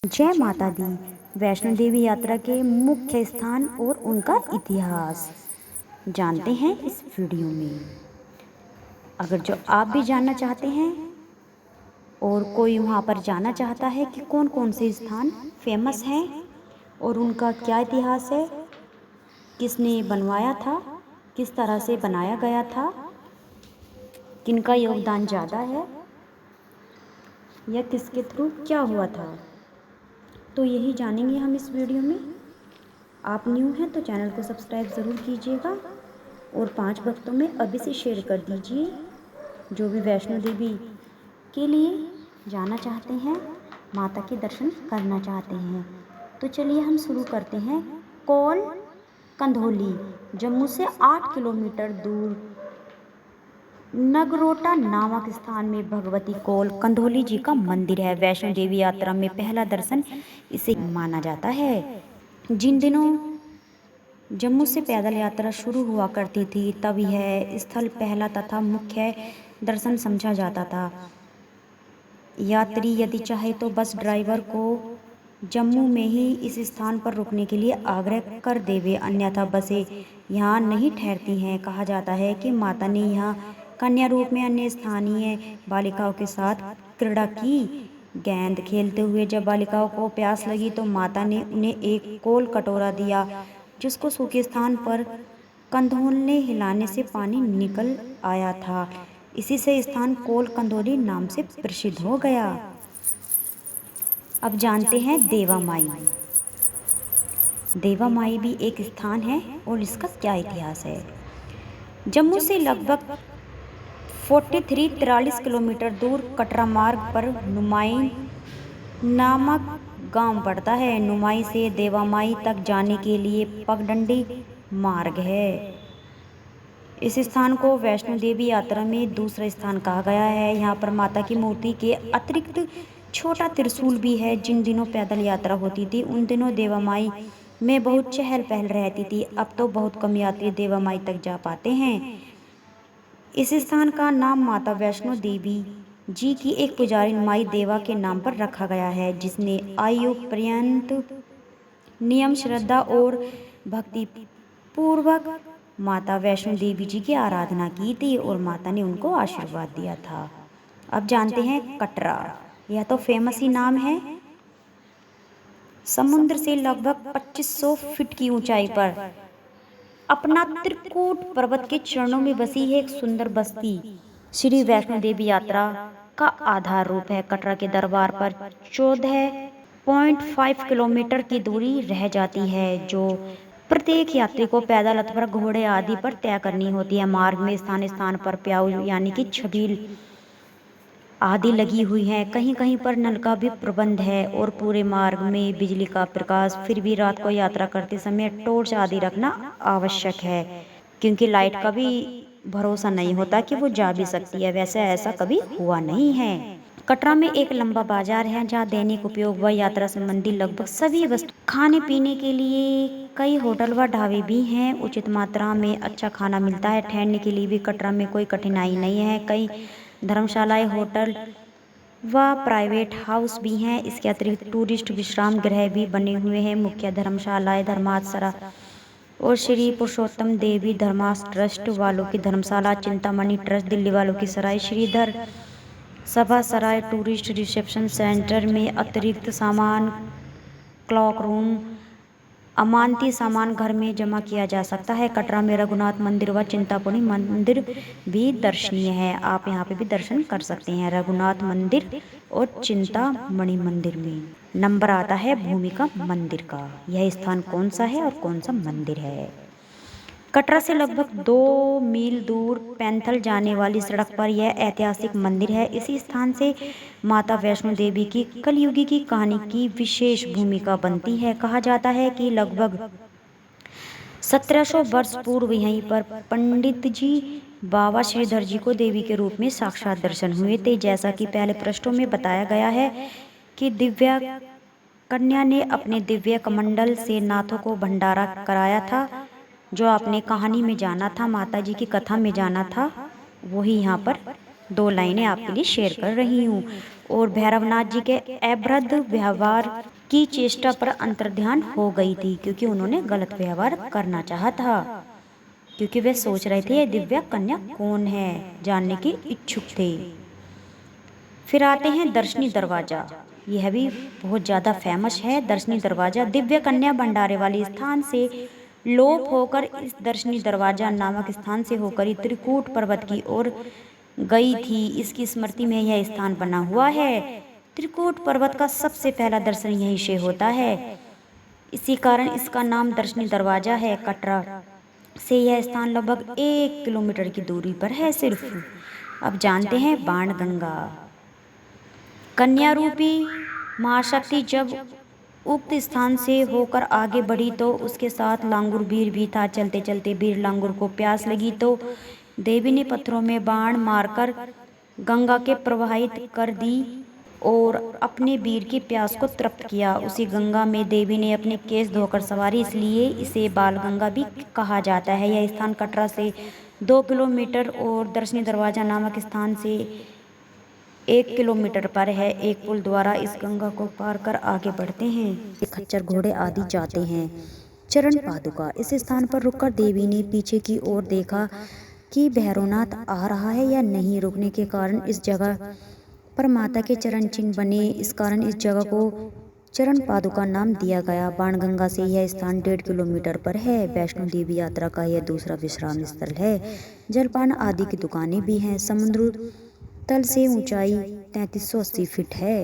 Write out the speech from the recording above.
जय माता दी। वैष्णो देवी यात्रा के मुख्य स्थान और उनका इतिहास जानते हैं इस वीडियो में। अगर जो आप भी जानना चाहते हैं और कोई वहाँ पर जाना चाहता है कि कौन कौन से स्थान फेमस हैं और उनका क्या इतिहास है, किसने बनवाया था, किस तरह से बनाया गया था, किनका योगदान ज़्यादा है या किसके थ्रू क्या हुआ था, तो यही जानेंगे हम इस वीडियो में। आप न्यू हैं तो चैनल को सब्सक्राइब ज़रूर कीजिएगा और 5 भक्तों में अभी से शेयर कर दीजिए जो भी वैष्णो देवी के लिए जाना चाहते हैं, माता के दर्शन करना चाहते हैं। तो चलिए हम शुरू करते हैं। कौल कंधौली जम्मू से 8 किलोमीटर दूर नगरोटा नामक स्थान में भगवती कौल कंधौली जी का मंदिर है। वैष्णो देवी यात्रा में पहला दर्शन इसे माना जाता है। जिन दिनों जम्मू से पैदल यात्रा शुरू हुआ करती थी तब यह स्थल पहला तथा मुख्य दर्शन समझा जाता था। यात्री यदि चाहे तो बस ड्राइवर को जम्मू में ही इस स्थान पर रुकने के लिए आग्रह कर देवे, अन्यथा बसें यहाँ नहीं ठहरती हैं। कहा जाता है कि माता ने यहाँ कन्या रूप में अन्य स्थानीय बालिकाओं के साथ क्रीड़ा की। गेंद खेलते हुए जब बालिकाओं को प्यास लगी तो माता ने उन्हें एक कोल कटोरा दिया, जिसको सूखे स्थान पर कंधौलने हिलाने से पानी निकल आया था। इसी से स्थान कोल कंधौली नाम से प्रसिद्ध हो गया। अब जानते हैं देवा माई। देवा माई भी एक स्थान है और इसका क्या इतिहास है। जम्मू से लगभग 43 किलोमीटर दूर कटरा मार्ग पर नुमाई नामक गांव पड़ता है। नुमाई से देवा माई तक जाने के लिए पगडंडी मार्ग है। इस स्थान को वैष्णो देवी यात्रा में दूसरा स्थान कहा गया है। यहाँ पर माता की मूर्ति के अतिरिक्त छोटा त्रिशूल भी है। जिन दिनों पैदल यात्रा होती थी उन दिनों देवा माई में बहुत चहल पहल रहती थी। अब तो बहुत कम यात्री देवा माई तक जा पाते हैं। इस स्थान का नाम माता वैष्णो देवी जी की एक पुजारी माई देवा के नाम पर रखा गया है, जिसने आयु पर्यंत नियम, श्रद्धा और भक्ति पूर्वक माता वैष्णो देवी जी की आराधना की थी और माता ने उनको आशीर्वाद दिया था। अब जानते हैं कटरा। यह तो फेमस ही नाम है। समुद्र से लगभग 2500 फीट की ऊंचाई पर अपना त्रिकूट पर्वत के चरणों में बसी है एक सुंदर बस्ती श्री वैष्णो देवी यात्रा का आधार रूप है। कटरा के दरबार पर 14.5 किलोमीटर की दूरी रह जाती है, जो प्रत्येक यात्री को पैदल अथवा घोड़े आदि पर तय करनी होती है। मार्ग में स्थान स्थान पर प्याऊ यानी कि छबील आदि लगी हुई हैं। कहीं कहीं पर नल का भी प्रबंध है और पूरे मार्ग में बिजली का प्रकाश। फिर भी रात को यात्रा करते समय टॉर्च आदि रखना आवश्यक है, क्योंकि लाइट का भी भरोसा नहीं होता कि वो जा भी सकती है। वैसे ऐसा कभी हुआ नहीं है। कटरा में एक लंबा बाजार है जहाँ दैनिक उपयोग व यात्रा संबंधी लगभग सभी वस्तु, खाने पीने के लिए कई होटल व ढाबे भी हैं। उचित मात्रा में अच्छा खाना मिलता है। ठहरने के लिए भी कटरा में कोई कठिनाई नहीं है। कई धर्मशालाएं, होटल व प्राइवेट हाउस भी हैं। इसके अतिरिक्त टूरिस्ट विश्राम गृह भी बने हुए हैं। मुख्य धर्मशालाएं धर्मासरा और श्री पुरुषोत्तम देवी धर्मास ट्रस्ट वालों की धर्मशाला, चिंतामणि ट्रस्ट दिल्ली वालों की सराय, श्रीधर सभा सराय टूरिस्ट रिसेप्शन सेंटर में अतिरिक्त सामान, क्लॉक रूम, अमानती सामान घर में जमा किया जा सकता है। कटरा में रघुनाथ मंदिर व चिंतामणि मंदिर भी दर्शनीय है। आप यहाँ पे भी दर्शन कर सकते हैं रघुनाथ मंदिर और चिंतामणि मंदिर में। नंबर आता है भूमिका मंदिर का। यह स्थान कौन सा है और कौन सा मंदिर है। कटरा से लगभग 2 मील दूर पैंथल जाने वाली सड़क पर यह ऐतिहासिक मंदिर है। इसी स्थान से माता वैष्णो देवी की कलयुगी की कहानी की विशेष भूमिका बनती है। कहा जाता है कि लगभग 1700 वर्ष पूर्व यहीं पर पंडित जी बाबा श्रीधर जी को देवी के रूप में साक्षात दर्शन हुए थे। जैसा कि पहले पृष्ठों में बताया गया है कि दिव्या कन्या ने अपने दिव्य कमंडल से नाथों को भंडारा कराया था। जो आपने कहानी में जाना था, माता जी की कथा में जाना था, वही यहाँ पर 2 लाइनें आपके लिए शेयर कर रही हूँ। और भैरवनाथ जी के अभद्र व्यवहार की चेष्टा पर अंतर्ध्यान हो गई थी, क्योंकि उन्होंने गलत व्यवहार करना चाहा था, क्योंकि वे सोच रहे थे ये दिव्या कन्या कौन है, जानने के इच्छुक थे। फिर आते हैं दर्शनी दरवाजा। यह भी बहुत ज़्यादा फेमस है। दर्शनी दरवाजा दिव्य कन्या भंडारे वाले स्थान से लोप होकर इस दर्शनी दरवाजा नामक स्थान से होकर ही त्रिकूट पर्वत की ओर गई थी। इसकी स्मृति में यह स्थान बना हुआ है। त्रिकूट पर्वत का सबसे पहला दर्शन यहीं से होता है, इसी कारण इसका नाम दर्शनी दरवाजा है। कटरा से यह स्थान लगभग 1 किलोमीटर की दूरी पर है सिर्फ। अब जानते हैं बाणगंगा। कन्या रूपी महाशक्ति जब उक्त स्थान से होकर आगे बढ़ी तो उसके साथ लांगुर वीर भी था। चलते चलते वीर लांगुर को प्यास लगी तो देवी ने पत्थरों में बाण मारकर गंगा के प्रवाहित कर दी और अपने वीर की प्यास को तृप्त किया। उसी गंगा में देवी ने अपने केस धोकर सवारी, इसलिए इसे बाल गंगा भी कहा जाता है। यह स्थान कटरा से 2 किलोमीटर और दर्शनी दरवाजा नामक स्थान से 1 किलोमीटर पर है। एक पुल द्वारा इस गंगा को पार कर आगे बढ़ते हैं। खच्चर घोड़े आदि जाते हैं। चरण पादुका। इस स्थान पर रुककर देवी ने पीछे की ओर देखा कि भैरवनाथ आ रहा है या नहीं। रुकने के कारण इस जगह पर माता के चरण चिन्ह बने, इस कारण इस जगह को चरण पादुका नाम दिया गया। बाणगंगा से यह स्थान 1.5 किलोमीटर पर है। वैष्णो देवी यात्रा का यह दूसरा विश्राम स्थल है। जलपान आदि की दुकानें भी हैं। समुद्र तल से ऊंचाई 3380 फीट है।